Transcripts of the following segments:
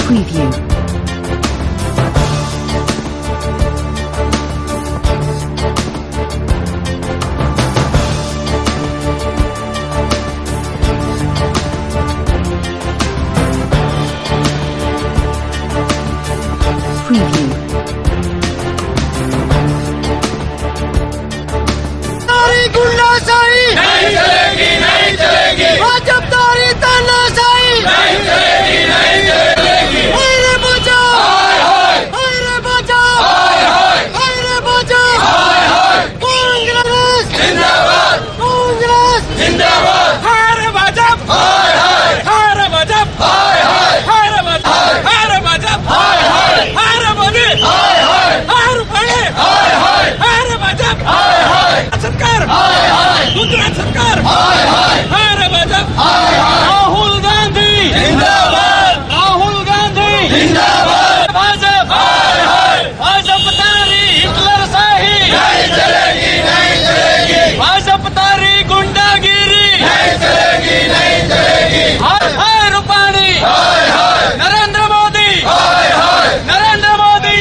Preview. Preview. गुंडाशाही नहीं चलेगी, नहीं चलेगी। भाजपदारी तानाशाही नहीं चलेगी, नहीं चलेगी। अरे बचाओ, अरे बचाओ, अरे बचाओ। कांग्रेस जिंदाबाद, कांग्रेस जिंदाबाद। अरे भाजप, अरे भाजप, अरे भाजप, अरे भाजप, अरे मोदी, अरे बड़े, अरे भाजप, सरकार, गुजरात सरकार, अरे भाजप, राहुल गांधी जिंदाबाद, राहुल गांधी जिंदाबाद। भाजप, भाजप तारी हिटलर शाही नहीं चलेगी, नहीं चलेगी। भाजप तारी गुंडागिरी नहीं चलेगी, नहीं चलेगी। हाय रूपाणी, नरेंद्र मोदी, नरेंद्र मोदी।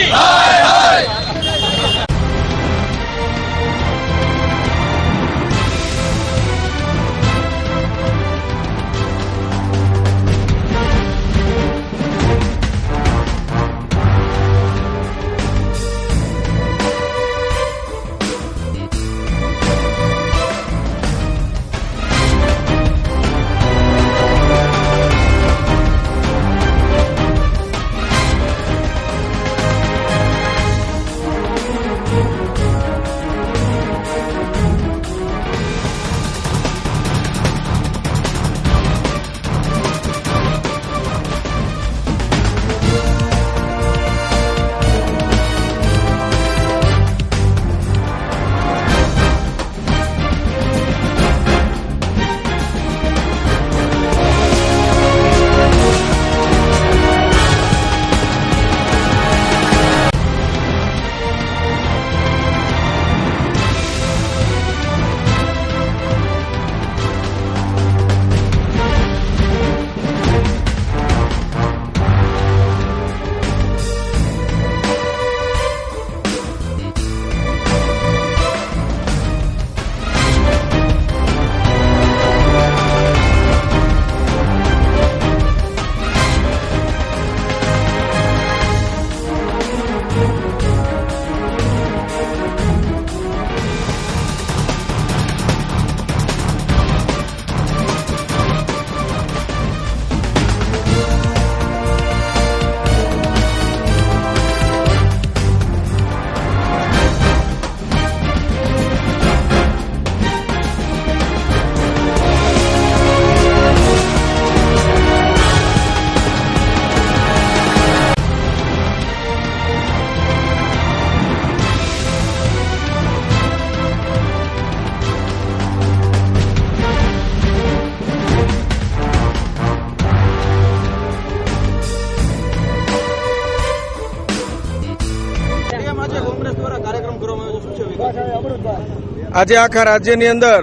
આજે આખા રાજ્યની અંદર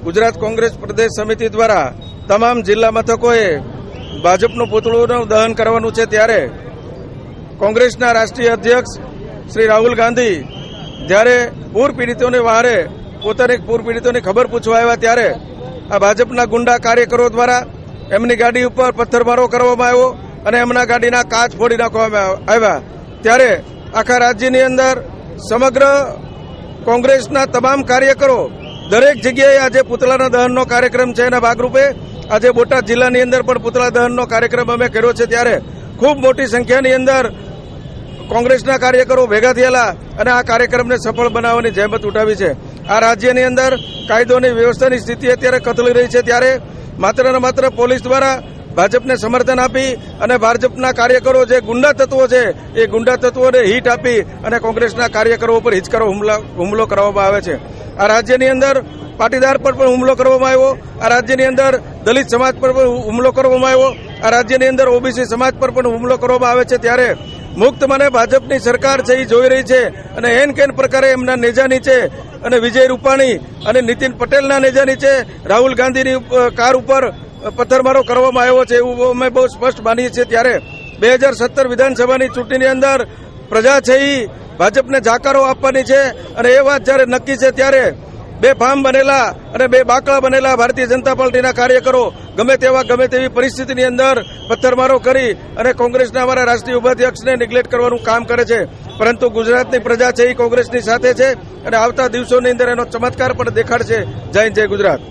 ગુજરાત કોંગ્રેસ પ્રદેશ સમિતિ દ્વારા તમામ જિલ્લા મથકોએ ભાજપનું પૂતળું દહન કરવાનું છે, ત્યારે કોંગ્રેસના રાષ્ટ્રીય અધ્યક્ષ શ્રી રાહુલ ગાંધી જ્યારે પૂર પીડિતોને વહારે પોતાની પૂર પીડિતોની ખબર પૂછવા આવ્યા, ત્યારે આ ભાજપના ગુંડા કાર્યકરો દ્વારા એમની ગાડી ઉપર પથ્થરમારો કરવામાં આવ્યો અને એમના ગાડીના કાચ ફોડી નાખવામાં આવ્યા। ત્યારે આખા રાજ્યની અંદર સમગ્ર કોંગ્રેસના તમામ કાર્યકરો દરેક જગ્યાએ આજે પુતળાના દહનનો કાર્યક્રમ છે, એના ભાગરૂપે આજે બોટાદ જિલ્લાની અંદર પણ પુતળા દહનનો કાર્યક્રમ અમે કર્યો છે। ત્યારે ખૂબ મોટી સંખ્યાની અંદર કોંગ્રેસના કાર્યકરો ભેગા થયેલા અને આ કાર્યક્રમને સફળ બનાવવાની જહેમત ઉઠાવી છે। આ રાજ્યની અંદર કાયદો અને વ્યવસ્થાની સ્થિતિ અત્યારે કથળી રહી છે, ત્યારે માત્ર ને માત્ર પોલીસ દ્વારા ભાજપને સમર્થન આપી અને ભાજપના કાર્યકરો જે ગુંડા તત્વો છે એ ગુંડા તત્વોને હીટ આપી અને કોંગ્રેસના કાર્યકરો ઉપર હિચકારો હુમલો કરવામાં આવે છે। આ રાજ્યની અંદર પાટીદાર પર પણ હુમલો કરવામાં આવ્યો, આ રાજ્યની અંદર દલિત સમાજ પર પણ હુમલો કરવામાં આવ્યો, આ રાજ્યની અંદર ઓબીસી સમાજ પર પણ હુમલો કરવામાં આવે છે। ત્યારે મુક્ત મને ભાજપની સરકાર છે એ જોઈ રહી છે અને એન કેન પ્રકારે એમના નેજા નીચે અને વિજય રૂપાણી અને નીતિન પટેલના નેજા નીચે રાહુલ ગાંધીની કાર ઉપર પથ્થરમારો કરવામાં આવ્યો છે એવું અમે બહુ સ્પષ્ટ માનીએ છીએ। ત્યારે 2017 વિધાનસભાની ચૂંટણીની અંદર પ્રજા છે એ ભાજપને જાકારો આપવાની છે અને એ વાત જ્યારે નક્કી છે ત્યારે બે ફાર્મ બનેલા અને બે બાકડા બનેલા ભારતીય જનતા પાર્ટીના કાર્યકરો ગમે તેવી પરિસ્થિતિની અંદર પથ્થરમારો કરી અને કોંગ્રેસના અમારા રાષ્ટ્રીય ઉપાધ્યક્ષને નિગ્લેક્ટ કરવાનું કામ કરે છે. પરંતુ ગુજરાતની પ્રજા છે એ કોંગ્રેસની સાથે છે અને આવતા દિવસોની અંદર એનો ચમત્કાર પણ દેખાડશે. જય હિન્દ, જય ગુજરાત.